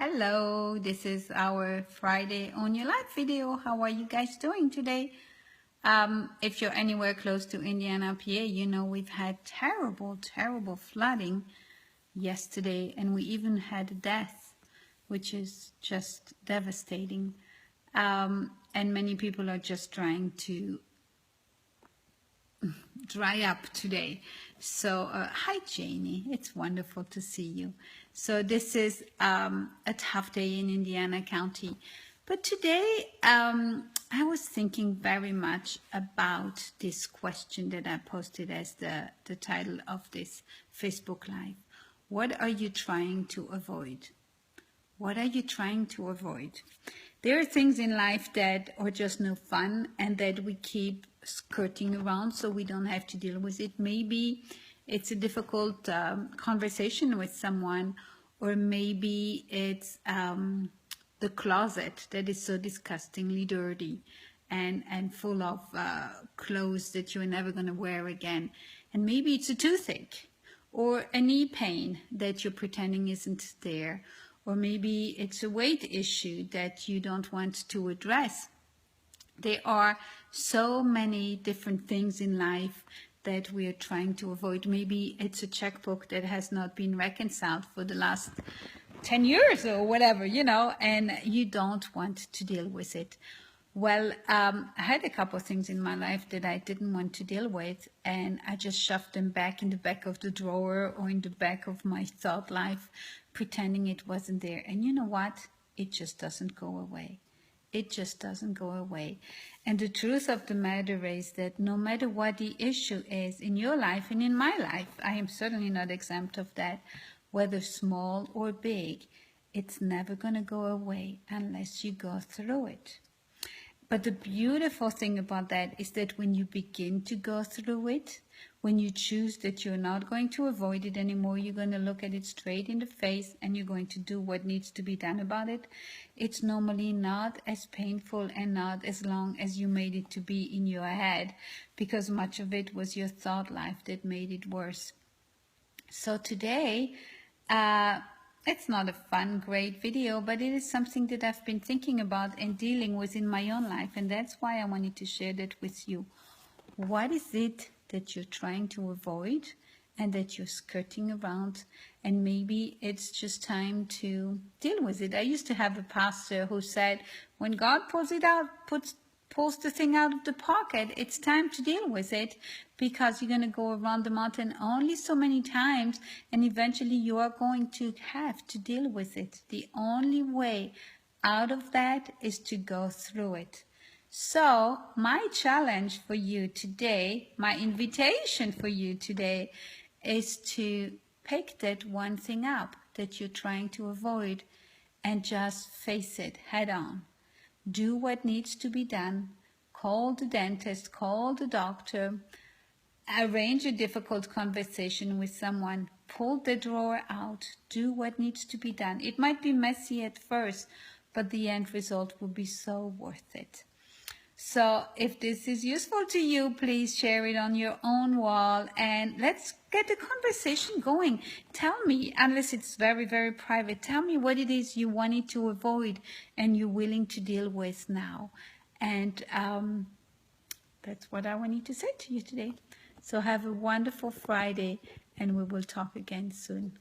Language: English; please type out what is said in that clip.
Hello, this is our Friday on your live video. How are you guys doing today? If you're anywhere close to Indiana, PA, you know we've had terrible flooding yesterday, and we even had a death, which is just devastating. And many people are just trying to dry up today. So hi Janie, it's wonderful to see you. So this is a tough day in Indiana County, but today I was thinking very much about this question that I posted as the title of this Facebook Live. What are you trying to avoid? What are you trying to avoid? There are things in life that are just no fun and that we keep skirting around so we don't have to deal with it. Maybe it's a difficult conversation with someone, or maybe it's the closet that is so disgustingly dirty and full of clothes that you're never going to wear again. And maybe it's a toothache or a knee pain that you're pretending isn't there. Or maybe it's a weight issue that you don't want to address. There are so many different things in life that we are trying to avoid. Maybe it's a checkbook that has not been reconciled for the last 10 years or whatever, you know, and you don't want to deal with it. Well, I had a couple of things in my life that I didn't want to deal with, and I just shoved them back in the back of the drawer or in the back of my thought life, pretending it wasn't there. And you know what? It just doesn't go away. It just doesn't go away. And the truth of the matter is that no matter what the issue is in your life and in my life, I am certainly not exempt of that, whether small or big, it's never going to go away unless you go through it. But the beautiful thing about that is that when you begin to go through it, when you choose that you're not going to avoid it anymore, you're going to look at it straight in the face and you're going to do what needs to be done about it, it's normally not as painful and not as long as you made it to be in your head, because much of it was your thought life that made it worse. So today, it's not a fun, great video, but it is something that I've been thinking about and dealing with in my own life, and that's why I wanted to share that with you. What is it that you're trying to avoid and that you're skirting around, and maybe it's just time to deal with it? I used to have a pastor who said, when God pulls the thing out of the pocket, it's time to deal with it, because you're going to go around the mountain only so many times, and eventually you are going to have to deal with it. The only way out of that is to go through it. So my challenge for you today, my invitation for you today, is to pick that one thing up that you're trying to avoid and just face it head on. Do what needs to be done. Call the dentist, call the doctor, arrange a difficult conversation with someone, pull the drawer out, do what needs to be done. It might be messy at first, but the end result will be so worth it. So if this is useful to you, please share it on your own wall and let's get the conversation going. Tell me, unless it's very, very private, tell me what it is you wanted to avoid and you're willing to deal with now. And that's what I wanted to say to you today. So have a wonderful Friday, and we will talk again soon.